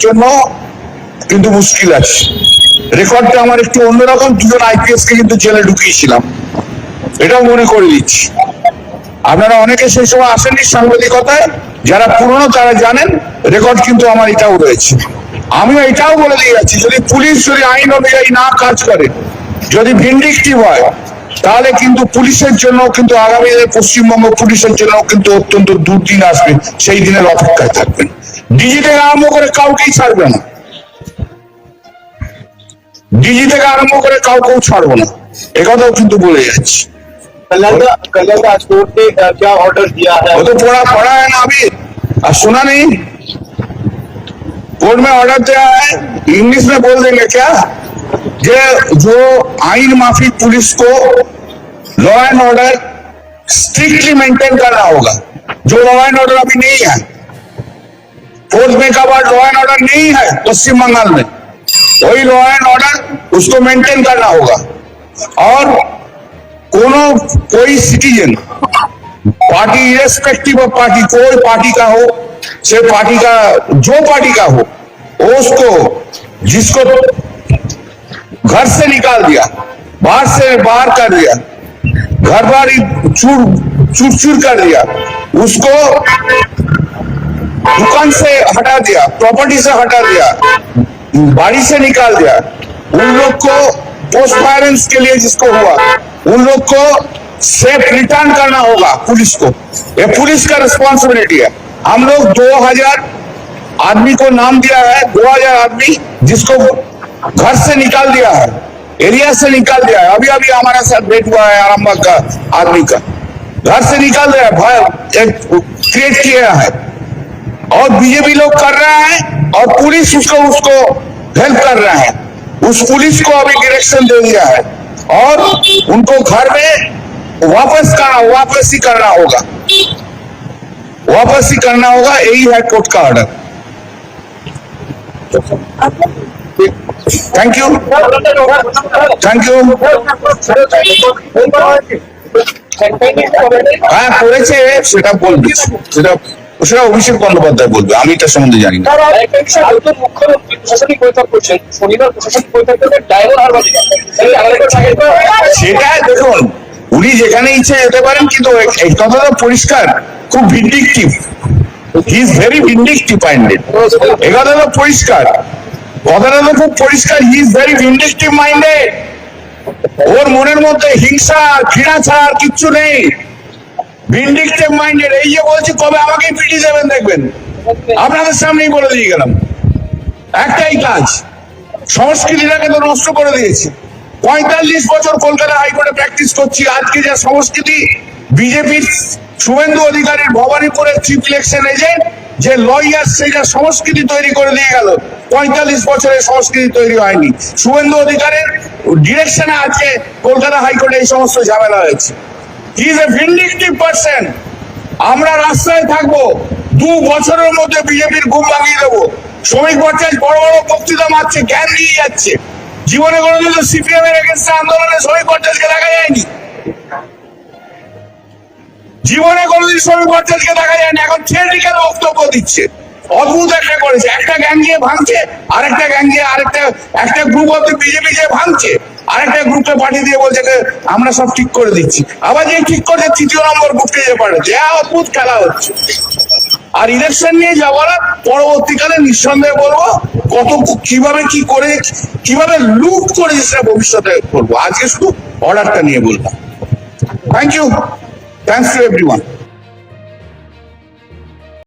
জন্য কিন্তু মুশকিল আছে। রেকর্ডটা আমার একটু অন্যরকম, দুজন আইপিএস কে কিন্তু জেলে ঢুকিয়েছিলাম, এটাও মনে করে দিচ্ছি। আপনারা অনেকে সেই সময় আসেননি সাংবাদিকতায়, যারা পুরনো তারা জানেন রেকর্ড কিন্তু আমার এটাও রয়েছে। আমিও এটাও বলে দিয়ে যাচ্ছি, যদি পুলিশ যদি আইন অনুযায়ী না কাজ করে, যদি ভিন্ডিকটিভ হয়, তাহলে কিন্তু পুলিশের জন্য কিন্তু আগামী দিনে পশ্চিমবঙ্গ পুলিশের জন্য কিন্তু অত্যন্ত দুর্দিন আসবে, সেই দিনের অপেক্ষায় থাকবেন। ডিজি থেকে আরম্ভ করে কাউকেই ছাড়বে না, ডিজি থেকে আরম্ভ করে কাউকেও ছাড়বো না, একথাও কিন্তু বলে যাচ্ছি। कल्याण का कोर्ट ने क्या ऑर्डर दिया है? वो तो पढ़ा है ना अभी, सुना नहीं? कोर्ट में ऑर्डर दिया है, इंग्लिश में बोल देंगे क्या, ये जो आइन माफी पुलिस को law and order strictly maintain करना होगा। जो लॉ एंड ऑर्डर अभी नहीं है, फोर्थ में का बाद लॉ एंड ऑर्डर नहीं है पश्चिम बंगाल में, वही लॉ एंड ऑर्डर उसको मेंटेन करना होगा। और कोई citizen party irrespective of party, कोई पार्टी का हो, से पार्टी का जो पार्टी का हो, उसको जिसको घर से निकाल दिया, बाहर से बाहर कर दिया, घर बार चूर चूर कर दिया, उसको दुकान से हटा दिया, प्रॉपर्टी से हटा दिया, बाड़ी से निकाल दिया, उन लोग को पोस्ट वायलेंस के लिए जिसको हुआ, उन लोग को सेफ रिटर्न करना होगा पुलिस को। ये पुलिस का रिस्पॉन्सिबिलिटी है। हम लोग 2000 आदमी को नाम दिया है, 2000 आदमी जिसको घर से निकाल दिया है, एरिया से निकाल दिया है। अभी अभी हमारे साथ भेंट हुआ है आरामबाग का आदमी का, घर से निकाल दिया है, भय क्रिएट किया है, और बीजेपी लोग कर रहा है और पुलिस उसको हेल्प कर रहा है। उस पुलिस को अभी डायरेक्शन दे दिया है और उनको घर में वापस ही करना होगा, वापस ही करना होगा, यही है कोर्ट का order. Thank you, thank you. হ্যাঁ করেছে, সেটা বলবে, সেটা অভিষেক বন্দ্যোপাধ্যায় বলবে, আমি এটা সম্বন্ধে জানি না। মুখ্যমন্ত্রী প্রশাসনিক বৈঠক করছেন, শনিবার প্রশাসনিক বৈঠক করবেন, ড্রাইভার হারবার সেটা দেখুন, উনি যেখানে ইচ্ছে যেতে পারেন, কিন্তু এই কথাটা পরিষ্কার, খুব vindictive, he is very vindictive minded, এই কথাটা পরিষ্কার, কথাটা তো খুব পরিষ্কার, he is very vindictive minded. ওর মনের মধ্যে হিংসা ঘৃণা ছাড়া আর কিচ্ছু নেই, ভিন্ডিকটিভ মাইন্ডেড। এই যে বলছি কবে আমাকে পিটিয়ে দেবেন দেখবেন, আপনাদের সামনেই বলে দিয়ে গেলাম। একটাই কাজ, সংস্কৃতিটাকে তো নষ্ট করে দিয়েছে। 45 বছর কলকাতা হাইকোর্টে প্র্যাকটিস করছি, আজকে যা সংস্কৃতি বিজেপির শুভেন্দু অধিকারীর ভবানীপুরের চিফ ইলেকশন এজেন্ট যে লয়ার, সেই যা সংস্কৃতি তৈরি করে দিয়ে গেল, 45 বছরের সংস্কৃতি তৈরি হয়নি। শুভেন্দু অধিকারীর ডিরেকশনে আজকে কলকাতা হাইকোর্টে এই সমস্ত ঝামেলা হয়েছে। He is a vindictive person. আমরা রাস্তায় থাকবো, 2 বছরের মধ্যে বিজেপির ঘুম ভাঙিয়ে দেবো। শ্রমিক ভট্টাচার্য বড় বড় বক্তৃতা মারছে, জ্ঞান দিয়ে যাচ্ছে। জীবনে কোনোদিন তো সিপিএম এর এগেন্স্টে আন্দোলনে শ্রমিক ভট্টাচার্যকে দেখা যায়নি, জীবনে কোনোদিন শ্রমিক ভট্টাচার্যকে দেখা যায়নি। এখন থিওরিটিক্যাল বক্তব্য দিচ্ছে, অদ্ভুত একটা করেছে। একটা গ্যাং গিয়ে ভাঙছে, আরেকটা গ্যাং গিয়ে একটা গ্রুপ অফ বিজেপি যে ভাঙছে, আরেকটা গ্রুপকে পাঠিয়ে দিয়ে বলছে আমরা সব ঠিক করে দিচ্ছি। আবার যে ঠিক করছে 3য় নম্বর গ্রুপকে যে পাঠাচ্ছে, অদ্ভুত খেলা হচ্ছে। আর ইলেকশন নিয়ে যাওয়ার পরবর্তীকালে নিঃসন্দেহে বলবো কত কিভাবে কি করে কিভাবে লুট করেছে সেটা ভবিষ্যতে করবো। আজকে শুধু অর্ডারটা নিয়ে বললাম। Thank you, thanks to everyone.